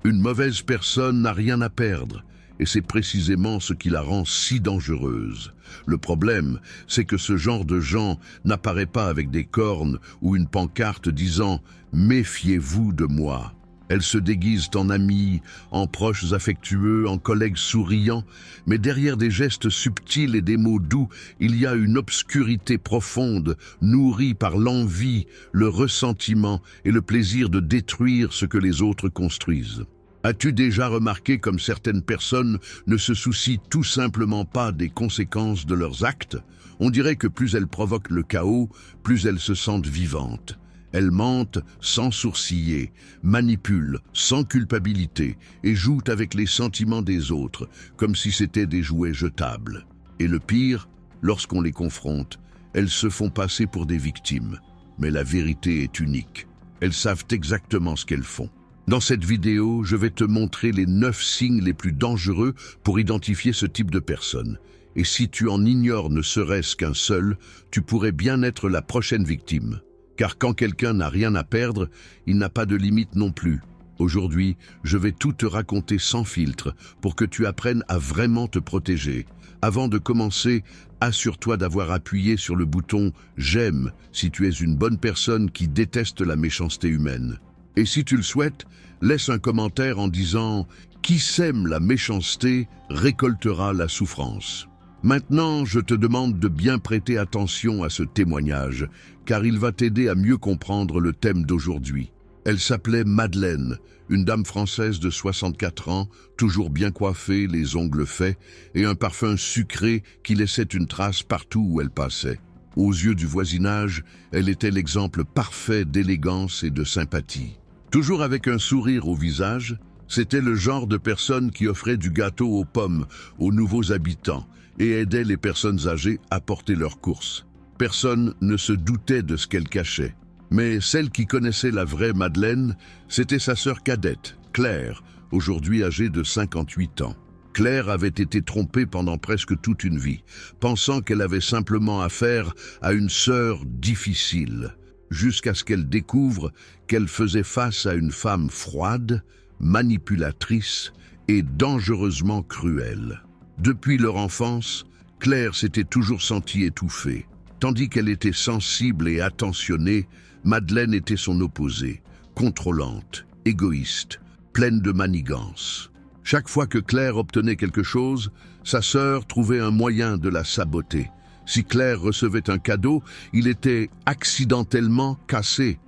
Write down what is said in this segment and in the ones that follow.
Une mauvaise personne n'a rien à perdre, et c'est précisément ce qui la rend si dangereuse. Le problème, c'est que ce genre de gens n'apparaît pas avec des cornes ou une pancarte disant « Méfiez-vous de moi ». Elles se déguisent en amis, en proches affectueux, en collègues souriants, mais derrière des gestes subtils et des mots doux, il y a une obscurité profonde, nourrie par l'envie, le ressentiment et le plaisir de détruire ce que les autres construisent. As-tu déjà remarqué comme certaines personnes ne se soucient tout simplement pas des conséquences de leurs actes? On dirait que plus elles provoquent le chaos, plus elles se sentent vivantes. Elles mentent sans sourciller, manipulent sans culpabilité et jouent avec les sentiments des autres, comme si c'était des jouets jetables. Et le pire, lorsqu'on les confronte, elles se font passer pour des victimes. Mais la vérité est unique. Elles savent exactement ce qu'elles font. Dans cette vidéo, je vais te montrer les 9 signes les plus dangereux pour identifier ce type de personne. Et si tu en ignores ne serait-ce qu'un seul, tu pourrais bien être la prochaine victime. Car quand quelqu'un n'a rien à perdre, il n'a pas de limite non plus. Aujourd'hui, je vais tout te raconter sans filtre pour que tu apprennes à vraiment te protéger. Avant de commencer, assure-toi d'avoir appuyé sur le bouton « J'aime » si tu es une bonne personne qui déteste la méchanceté humaine. Et si tu le souhaites, laisse un commentaire en disant « Qui sème la méchanceté récoltera la souffrance ». Maintenant, je te demande de bien prêter attention à ce témoignage, car il va t'aider à mieux comprendre le thème d'aujourd'hui. Elle s'appelait Madeleine, une dame française de 64 ans, toujours bien coiffée, les ongles faits, et un parfum sucré qui laissait une trace partout où elle passait. Aux yeux du voisinage, elle était l'exemple parfait d'élégance et de sympathie. Toujours avec un sourire au visage, c'était le genre de personne qui offrait du gâteau aux pommes aux nouveaux habitants et aidait les personnes âgées à porter leurs courses. Personne ne se doutait de ce qu'elle cachait. Mais celle qui connaissait la vraie Madeleine, c'était sa sœur cadette, Claire, aujourd'hui âgée de 58 ans. Claire avait été trompée pendant presque toute une vie, pensant qu'elle avait simplement affaire à une sœur difficile, jusqu'à ce qu'elle découvre qu'elle faisait face à une femme froide, manipulatrice et dangereusement cruelle. Depuis leur enfance, Claire s'était toujours sentie étouffée. Tandis qu'elle était sensible et attentionnée, Madeleine était son opposé, contrôlante, égoïste, pleine de manigance. Chaque fois que Claire obtenait quelque chose, sa sœur trouvait un moyen de la saboter. Si Claire recevait un cadeau, il était accidentellement cassé.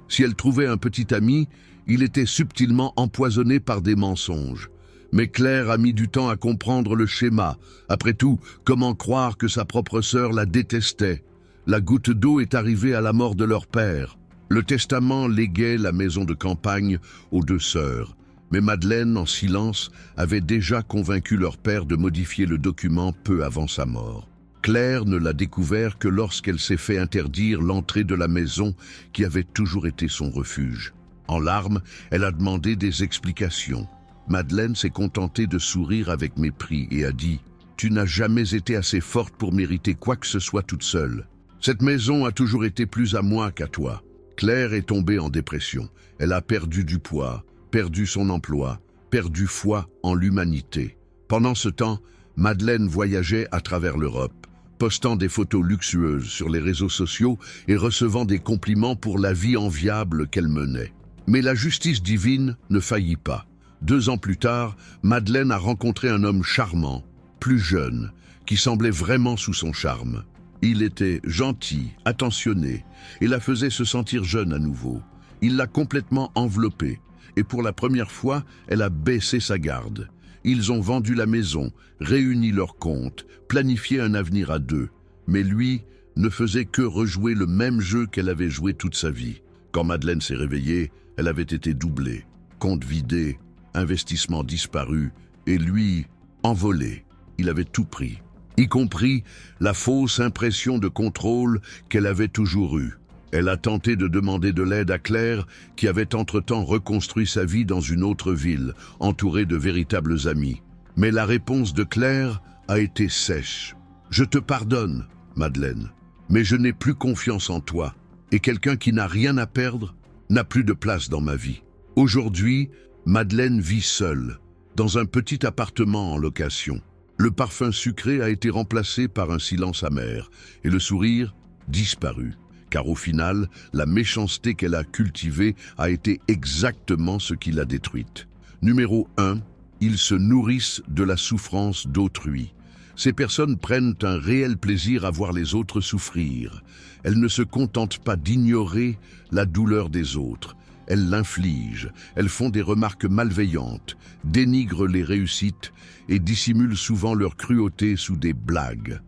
Si elle trouvait un petit ami, il était subtilement empoisonné par des mensonges. Mais Claire a mis du temps à comprendre le schéma. Après tout, comment croire que sa propre sœur la détestait? La goutte d'eau est arrivée à la mort de leur père. Le testament léguait la maison de campagne aux 2 sœurs. Mais Madeleine, en silence, avait déjà convaincu leur père de modifier le document peu avant sa mort. Claire ne l'a découvert que lorsqu'elle s'est fait interdire l'entrée de la maison qui avait toujours été son refuge. En larmes, elle a demandé des explications. Madeleine s'est contentée de sourire avec mépris et a dit « Tu n'as jamais été assez forte pour mériter quoi que ce soit toute seule. Cette maison a toujours été plus à moi qu'à toi. » Claire est tombée en dépression. Elle a perdu du poids, perdu son emploi, perdu foi en l'humanité. Pendant ce temps, Madeleine voyageait à travers l'Europe, postant des photos luxueuses sur les réseaux sociaux et recevant des compliments pour la vie enviable qu'elle menait. Mais la justice divine ne faillit pas. 2 ans plus tard, Madeleine a rencontré un homme charmant, plus jeune, qui semblait vraiment sous son charme. Il était gentil, attentionné, et la faisait se sentir jeune à nouveau. Il l'a complètement enveloppée, et pour la première fois, elle a baissé sa garde. Ils ont vendu la maison, réuni leurs comptes, planifié un avenir à 2. Mais lui ne faisait que rejouer le même jeu qu'elle avait joué toute sa vie. Quand Madeleine s'est réveillée, elle avait été doublée, compte vidé, investissement disparu, et lui, envolé. Il avait tout pris, y compris la fausse impression de contrôle qu'elle avait toujours eue. Elle a tenté de demander de l'aide à Claire, qui avait entre-temps reconstruit sa vie dans une autre ville, entourée de véritables amis. Mais la réponse de Claire a été sèche. « Je te pardonne, Madeleine, mais je n'ai plus confiance en toi, et quelqu'un qui n'a rien à perdre n'a plus de place dans ma vie. Aujourd'hui, Madeleine vit seule, dans un petit appartement en location. Le parfum sucré a été remplacé par un silence amer, et le sourire disparu. Car au final, la méchanceté qu'elle a cultivée a été exactement ce qui l'a détruite. Numéro 1. Ils se nourrissent de la souffrance d'autrui. Ces personnes prennent un réel plaisir à voir les autres souffrir. Elles ne se contentent pas d'ignorer la douleur des autres. Elles l'infligent, elles font des remarques malveillantes, dénigrent les réussites et dissimulent souvent leur cruauté sous des blagues.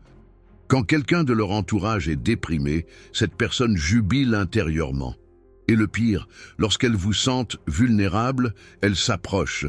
Quand quelqu'un de leur entourage est déprimé, cette personne jubile intérieurement. Et le pire, lorsqu'elles vous sentent vulnérable, elles s'approchent,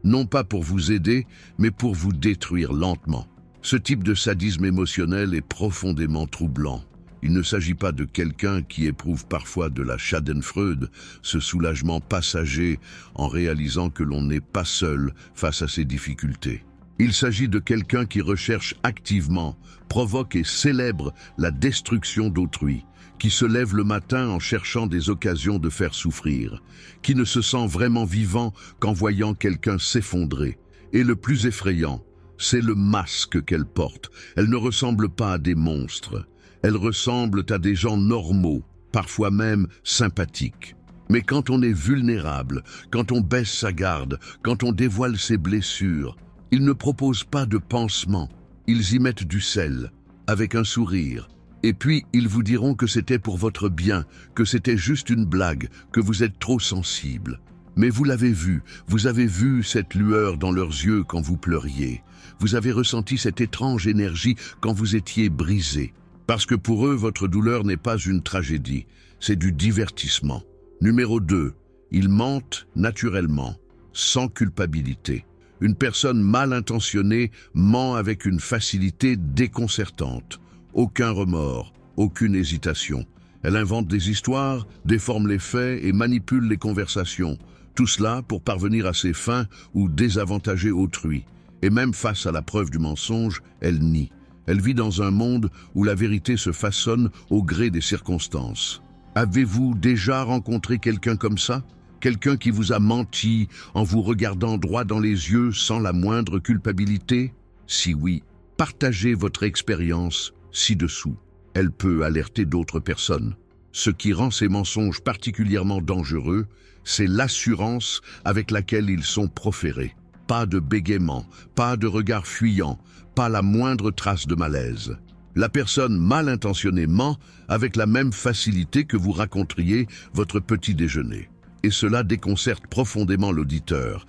non pas pour vous aider, mais pour vous détruire lentement. Ce type de sadisme émotionnel est profondément troublant. Il ne s'agit pas de quelqu'un qui éprouve parfois de la schadenfreude, ce soulagement passager en réalisant que l'on n'est pas seul face à ses difficultés. Il s'agit de quelqu'un qui recherche activement, provoque et célèbre la destruction d'autrui, qui se lève le matin en cherchant des occasions de faire souffrir, qui ne se sent vraiment vivant qu'en voyant quelqu'un s'effondrer. Et le plus effrayant, c'est le masque qu'elle porte. Elle ne ressemble pas à des monstres. Elles ressemblent à des gens normaux, parfois même sympathiques. Mais quand on est vulnérable, quand on baisse sa garde, quand on dévoile ses blessures, ils ne proposent pas de pansement. Ils y mettent du sel, avec un sourire. Et puis, ils vous diront que c'était pour votre bien, que c'était juste une blague, que vous êtes trop sensible. Mais vous l'avez vu, vous avez vu cette lueur dans leurs yeux quand vous pleuriez. Vous avez ressenti cette étrange énergie quand vous étiez brisé. Parce que pour eux, votre douleur n'est pas une tragédie, c'est du divertissement. Numéro 2, ils mentent naturellement, sans culpabilité. Une personne mal intentionnée ment avec une facilité déconcertante. Aucun remords, aucune hésitation. Elle invente des histoires, déforme les faits et manipule les conversations. Tout cela pour parvenir à ses fins ou désavantager autrui. Et même face à la preuve du mensonge, elle nie. Elle vit dans un monde où la vérité se façonne au gré des circonstances. Avez-vous déjà rencontré quelqu'un comme ça? Quelqu'un qui vous a menti en vous regardant droit dans les yeux sans la moindre culpabilité? Si oui, partagez votre expérience ci-dessous. Elle peut alerter d'autres personnes. Ce qui rend ces mensonges particulièrement dangereux, c'est l'assurance avec laquelle ils sont proférés. Pas de bégaiement, pas de regard fuyant, pas la moindre trace de malaise. La personne mal intentionnée ment avec la même facilité que vous raconteriez votre petit déjeuner. Et cela déconcerte profondément l'auditeur,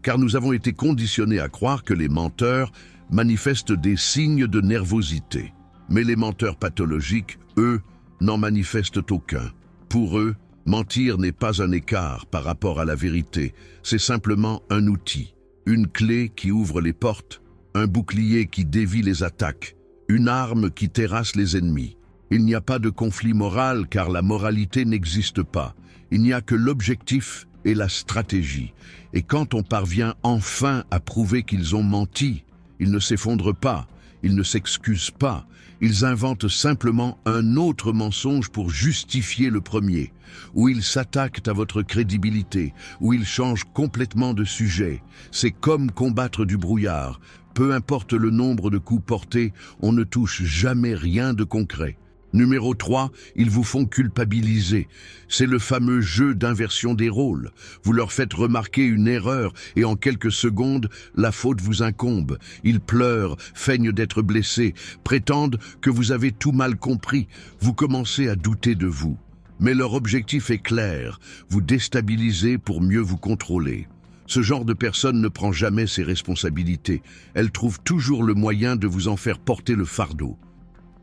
car nous avons été conditionnés à croire que les menteurs manifestent des signes de nervosité. Mais les menteurs pathologiques, eux, n'en manifestent aucun. Pour eux, mentir n'est pas un écart par rapport à la vérité, c'est simplement un outil, une clé qui ouvre les portes, un bouclier qui dévie les attaques, une arme qui terrasse les ennemis. Il n'y a pas de conflit moral car la moralité n'existe pas. Il n'y a que l'objectif et la stratégie. Et quand on parvient enfin à prouver qu'ils ont menti, ils ne s'effondrent pas, ils ne s'excusent pas, ils inventent simplement un autre mensonge pour justifier le premier, où ils s'attaquent à votre crédibilité, où ils changent complètement de sujet. C'est comme combattre du brouillard. Peu importe le nombre de coups portés, on ne touche jamais rien de concret. Numéro 3, ils vous font culpabiliser. C'est le fameux jeu d'inversion des rôles. Vous leur faites remarquer une erreur et en quelques secondes, la faute vous incombe. Ils pleurent, feignent d'être blessés, prétendent que vous avez tout mal compris. Vous commencez à douter de vous. Mais leur objectif est clair, vous déstabiliser pour mieux vous contrôler. Ce genre de personne ne prend jamais ses responsabilités. Elle trouve toujours le moyen de vous en faire porter le fardeau.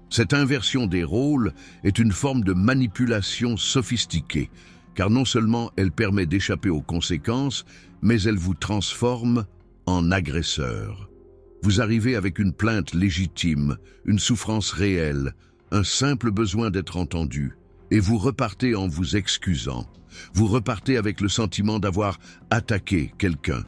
Cette inversion des rôles est une forme de manipulation sophistiquée, car non seulement elle permet d'échapper aux conséquences, mais elle vous transforme en agresseur. Vous arrivez avec une plainte légitime, une souffrance réelle, un simple besoin d'être entendu, et vous repartez en vous excusant. Vous repartez avec le sentiment d'avoir attaqué quelqu'un.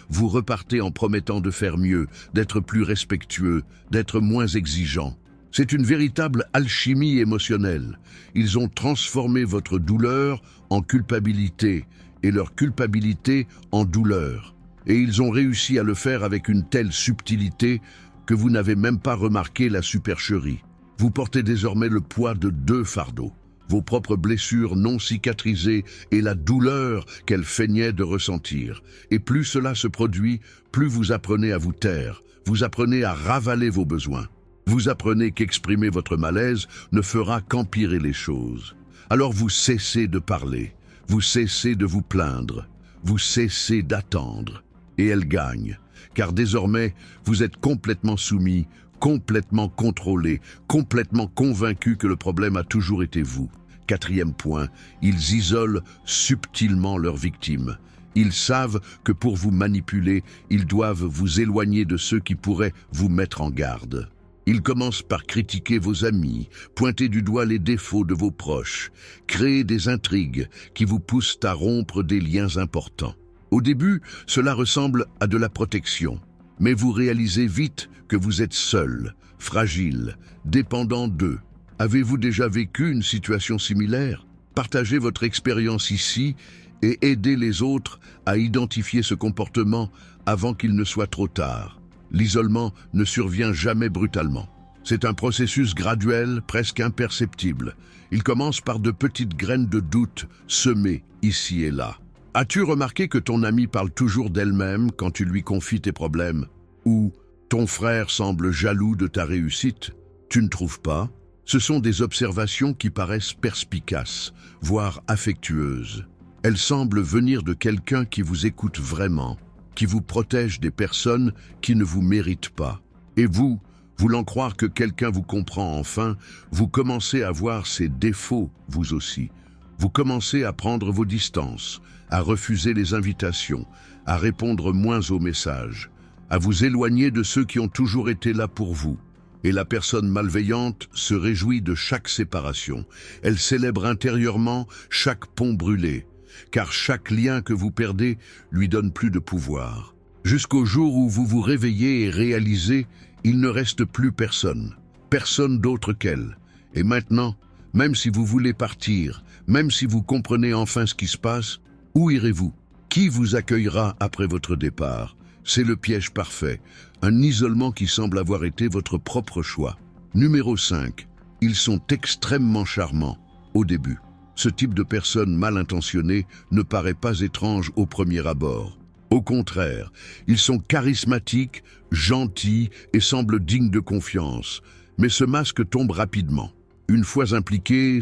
Vous repartez en promettant de faire mieux, d'être plus respectueux, d'être moins exigeant. C'est une véritable alchimie émotionnelle. Ils ont transformé votre douleur en culpabilité et leur culpabilité en douleur. Et ils ont réussi à le faire avec une telle subtilité que vous n'avez même pas remarqué la supercherie. Vous portez désormais le poids de 2 fardeaux. Vos propres blessures non cicatrisées et la douleur qu'elles feignaient de ressentir. Et plus cela se produit, plus vous apprenez à vous taire, vous apprenez à ravaler vos besoins. Vous apprenez qu'exprimer votre malaise ne fera qu'empirer les choses. Alors vous cessez de parler, vous cessez de vous plaindre, vous cessez d'attendre. Et elle gagne, car désormais vous êtes complètement soumis, complètement contrôlé, complètement convaincu que le problème a toujours été vous. 4e point, ils isolent subtilement leurs victimes. Ils savent que pour vous manipuler, ils doivent vous éloigner de ceux qui pourraient vous mettre en garde. Ils commencent par critiquer vos amis, pointer du doigt les défauts de vos proches, créer des intrigues qui vous poussent à rompre des liens importants. Au début, cela ressemble à de la protection, mais vous réalisez vite que vous êtes seul, fragile, dépendant d'eux. Avez-vous déjà vécu une situation similaire? Partagez votre expérience ici et aidez les autres à identifier ce comportement avant qu'il ne soit trop tard. L'isolement ne survient jamais brutalement. C'est un processus graduel, presque imperceptible. Il commence par de petites graines de doute semées ici et là. As-tu remarqué que ton amie parle toujours d'elle-même quand tu lui confies tes problèmes? Ou ton frère semble jaloux de ta réussite? Tu ne trouves pas? Ce sont des observations qui paraissent perspicaces, voire affectueuses. Elles semblent venir de quelqu'un qui vous écoute vraiment, qui vous protège des personnes qui ne vous méritent pas. Et vous, voulant croire que quelqu'un vous comprend enfin, vous commencez à voir ses défauts, vous aussi. Vous commencez à prendre vos distances, à refuser les invitations, à répondre moins aux messages, à vous éloigner de ceux qui ont toujours été là pour vous. Et la personne malveillante se réjouit de chaque séparation. Elle célèbre intérieurement chaque pont brûlé, car chaque lien que vous perdez lui donne plus de pouvoir. Jusqu'au jour où vous vous réveillez et réalisez, il ne reste plus personne, personne d'autre qu'elle. Et maintenant, même si vous voulez partir, même si vous comprenez enfin ce qui se passe, où irez-vous? Qui vous accueillera après votre départ? C'est le piège parfait, un isolement qui semble avoir été votre propre choix. Numéro 5. Ils sont extrêmement charmants au début. Ce type de personne mal intentionnée ne paraît pas étrange au premier abord. Au contraire, ils sont charismatiques, gentils et semblent dignes de confiance. Mais ce masque tombe rapidement. Une fois impliqués,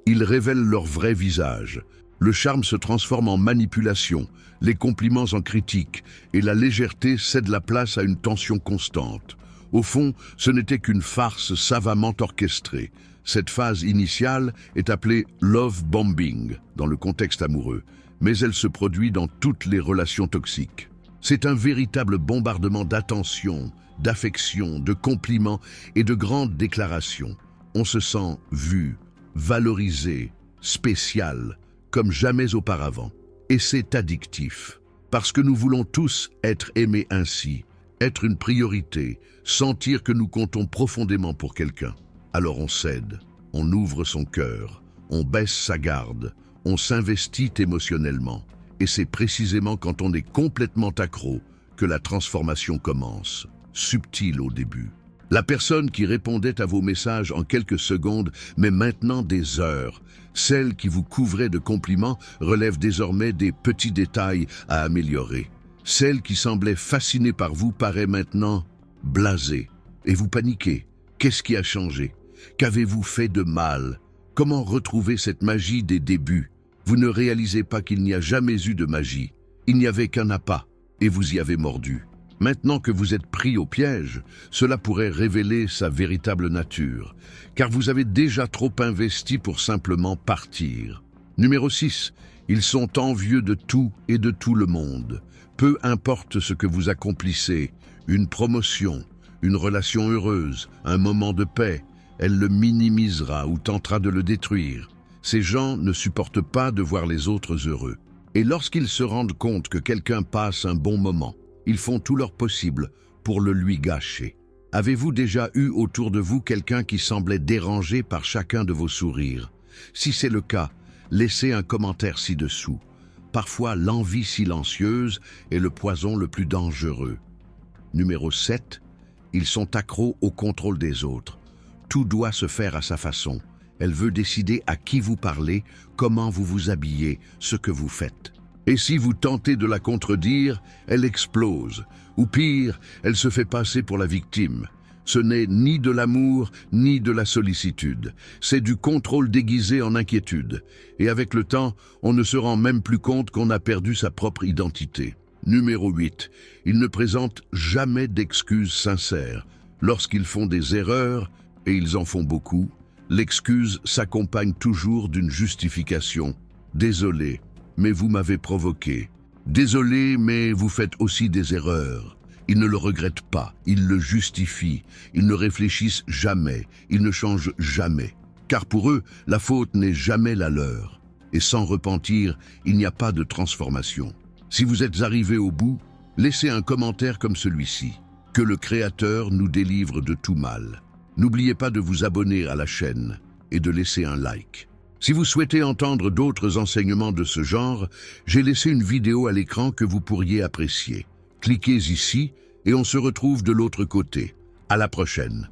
ils révèlent leur vrai visage. Le charme se transforme en manipulation, les compliments en critiques, et la légèreté cède la place à une tension constante. Au fond, ce n'était qu'une farce savamment orchestrée. Cette phase initiale est appelée « love bombing » dans le contexte amoureux, mais elle se produit dans toutes les relations toxiques. C'est un véritable bombardement d'attention, d'affection, de compliments et de grandes déclarations. On se sent vu, valorisé, spécial, comme jamais auparavant. Et c'est addictif, parce que nous voulons tous être aimés ainsi, être une priorité, sentir que nous comptons profondément pour quelqu'un. Alors on cède, on ouvre son cœur, on baisse sa garde, on s'investit émotionnellement. Et c'est précisément quand on est complètement accro que la transformation commence, subtile au début. La personne qui répondait à vos messages en quelques secondes, mais maintenant des heures, celle qui vous couvrait de compliments relève désormais des petits détails à améliorer. Celle qui semblait fascinée par vous paraît maintenant blasée. Et vous paniquez. Qu'est-ce qui a changé? Qu'avez-vous fait de mal? Comment retrouver cette magie des débuts? Vous ne réalisez pas qu'il n'y a jamais eu de magie. Il n'y avait qu'un appât, et vous y avez mordu. Maintenant que vous êtes pris au piège, cela pourrait révéler sa véritable nature, car vous avez déjà trop investi pour simplement partir. Numéro 6. Ils sont envieux de tout et de tout le monde. Peu importe ce que vous accomplissez, une promotion, une relation heureuse, un moment de paix, elle le minimisera ou tentera de le détruire. Ces gens ne supportent pas de voir les autres heureux. Et lorsqu'ils se rendent compte que quelqu'un passe un bon moment, ils font tout leur possible pour le lui gâcher. Avez-vous déjà eu autour de vous quelqu'un qui semblait dérangé par chacun de vos sourires? Si c'est le cas, laissez un commentaire ci-dessous. Parfois, l'envie silencieuse est le poison le plus dangereux. Numéro 7. Ils sont accros au contrôle des autres. Tout doit se faire à sa façon. Elle veut décider à qui vous parlez, comment vous vous habillez, ce que vous faites. Et si vous tentez de la contredire, elle explose. Ou pire, elle se fait passer pour la victime. Ce n'est ni de l'amour, ni de la sollicitude. C'est du contrôle déguisé en inquiétude. Et avec le temps, on ne se rend même plus compte qu'on a perdu sa propre identité. Numéro 8. Ils ne présentent jamais d'excuses sincères. Lorsqu'ils font des erreurs, et ils en font beaucoup, l'excuse s'accompagne toujours d'une justification. Désolé, mais vous m'avez provoqué. Désolé, mais vous faites aussi des erreurs. Ils ne le regrettent pas, ils le justifient, ils ne réfléchissent jamais, ils ne changent jamais. Car pour eux, la faute n'est jamais la leur. Et sans repentir, il n'y a pas de transformation. Si vous êtes arrivé au bout, laissez un commentaire comme celui-ci. Que le Créateur nous délivre de tout mal. N'oubliez pas de vous abonner à la chaîne et de laisser un like. Si vous souhaitez entendre d'autres enseignements de ce genre, j'ai laissé une vidéo à l'écran que vous pourriez apprécier. Cliquez ici et on se retrouve de l'autre côté. À la prochaine.